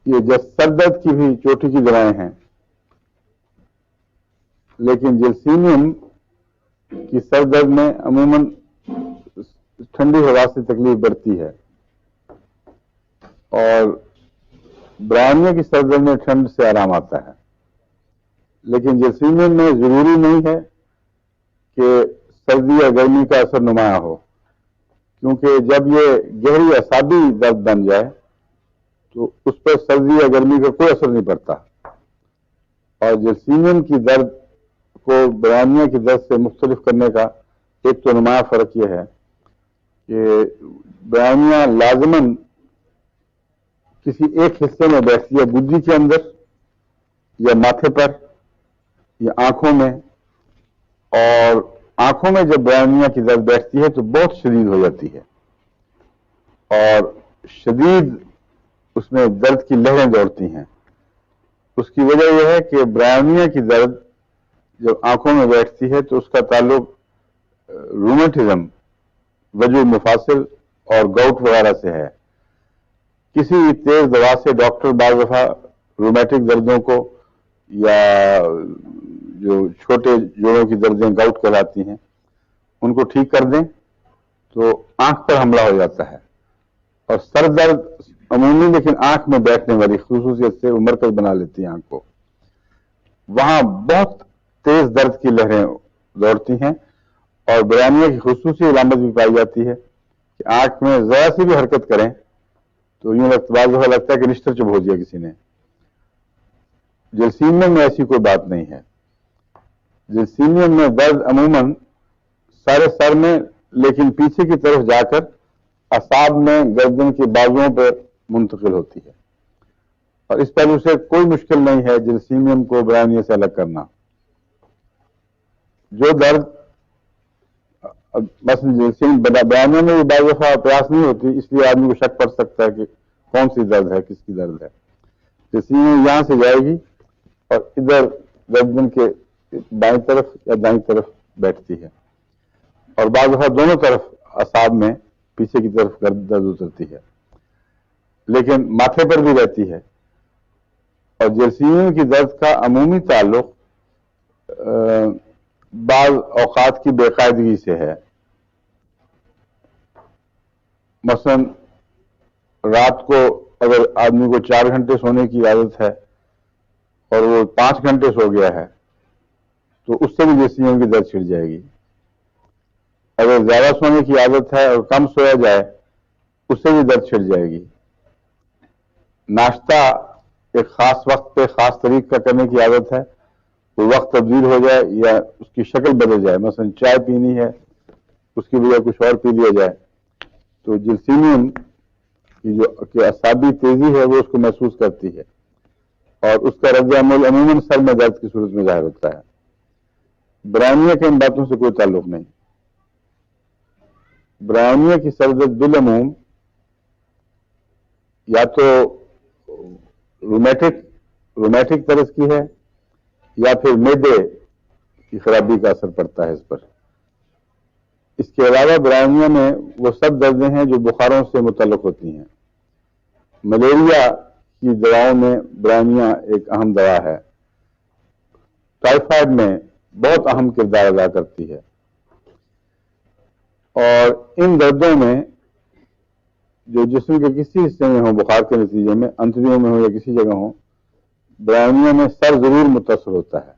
یہ سر درد کی بھی چوٹی کی دوائیں ہیں، لیکن جلسینیم کی سر درد میں عموماً ٹھنڈی ہوا سے تکلیف بڑھتی ہے، اور برہمنیہ کی سر درد میں ٹھنڈ سے آرام آتا ہے. لیکن جلسینیم میں ضروری نہیں ہے کہ سردی یا گرمی کا اثر نمایاں ہو، کیونکہ جب یہ گہری اعصابی درد بن جائے تو اس پر سردی یا گرمی کا کوئی اثر نہیں پڑتا. اور جلسینیم کی درد کو برہمنیہ کی درد سے مختلف کرنے کا ایک تو نمایاں فرق یہ ہے کہ برہمنیہ لازماً کسی ایک حصے میں بیٹھتی ہے، گدی کے اندر یا ماتھے پر یا آنکھوں میں، اور آنکھوں میں جب برہمنیہ کی درد بیٹھتی ہے تو بہت شدید ہو جاتی ہے، اور شدید اس میں درد کی لہریں دوڑتی ہیں. اس کی وجہ یہ ہے کہ برہمنیہ کی درد جب آنکھوں میں بیٹھتی ہے تو اس کا تعلق رومیٹزم، وجع مفاصل اور گاؤٹ وغیرہ سے ہے. کسی تیز دوا سے ڈاکٹر بعض دفعہ رومیٹک دردوں کو یا جو چھوٹے جوڑوں کی دردیں گاؤٹ کہلاتی ہیں ان کو ٹھیک کر دیں تو آنکھ پر حملہ ہو جاتا ہے. اور سر درد عمومی لیکن آنکھ میں بیٹھنے والی خصوصیت سے وہ مرکز بنا لیتی ہے آنکھ کو. وہاں بہت تیز درد کی لہریں دوڑتی ہیں، اور برہمنیہ کی خصوصی علامت بھی پائی جاتی ہے کہ آنکھ میں ذرا سی بھی حرکت کریں تو یوں بعض دفعہ لگتا ہے کہ نشتر چبھ ہو دیا کسی نے. جلسینیم میں ایسی کوئی بات نہیں ہے. جلسینیم میں درد عموماً سارے سر میں لیکن پیچھے کی طرف جا کر اعصاب میں گردن کے بازوؤں پر منتقل ہوتی ہے، اور اس پہلو سے کوئی مشکل نہیں ہے جلسینیم کو برہمنیہ سے الگ کرنا. جو درد مثلا جلسینیم برہمنیہ میں بعض دفعہ پریاس نہیں ہوتی، اس لیے آدمی کو شک پڑ سکتا ہے کہ کون سی درد ہے، کس کی درد ہے. جلسینیم یہاں سے جائے گی اور ادھر گردن کے بائیں طرف یا دائیں طرف بیٹھتی ہے، اور بعض دفعہ دونوں طرف اعصاب میں پیچھے کی طرف درد اترتی ہے، لیکن ماتھے پر بھی رہتی ہے. اور جلسینیم کی درد کا عمومی تعلق بعض اوقات کی بے قاعدگی سے ہے. مثلا رات کو اگر آدمی کو 4 گھنٹے سونے کی عادت ہے اور وہ 5 گھنٹے سو گیا ہے تو اس سے بھی جلسینیم کی درد چھڑ جائے گی. اگر زیادہ سونے کی عادت ہے اور کم سویا جائے اس سے بھی درد چھڑ جائے گی. ناشتہ ایک خاص وقت پہ خاص طریق کا کرنے کی عادت ہے، وہ وقت تبدیل ہو جائے یا اس کی شکل بدل جائے، مثلا چائے پینی ہے اس کی بجائے کچھ اور پی لیا جائے، تو جلسینیم کی جو اعصابی تیزی ہے وہ اس کو محسوس کرتی ہے، اور اس کا رد عمل عموماً سر میں درد کی صورت میں ظاہر ہوتا ہے. برہمنیہ کے ان باتوں سے کوئی تعلق نہیں. برہمنیہ کی سر درد بالعموم یا تو رومیٹک طرز کی ہے یا پھر معدے کی خرابی کا اثر پڑتا ہے اس پر. اس کے علاوہ برہمنیہ میں وہ سب دردیں ہیں جو بخاروں سے متعلق ہوتی ہیں. ملیریا کی دواؤں میں برہمنیہ ایک اہم دوا ہے. ٹائیفائڈ میں بہت اہم کردار ادا کرتی ہے. اور ان دردوں میں جو جسم کے کسی حصے میں ہوں بخار کے نتیجے میں، انتڑیوں میں ہو یا کسی جگہ ہو، برہمنیہ میں سر ضرور متاثر ہوتا ہے.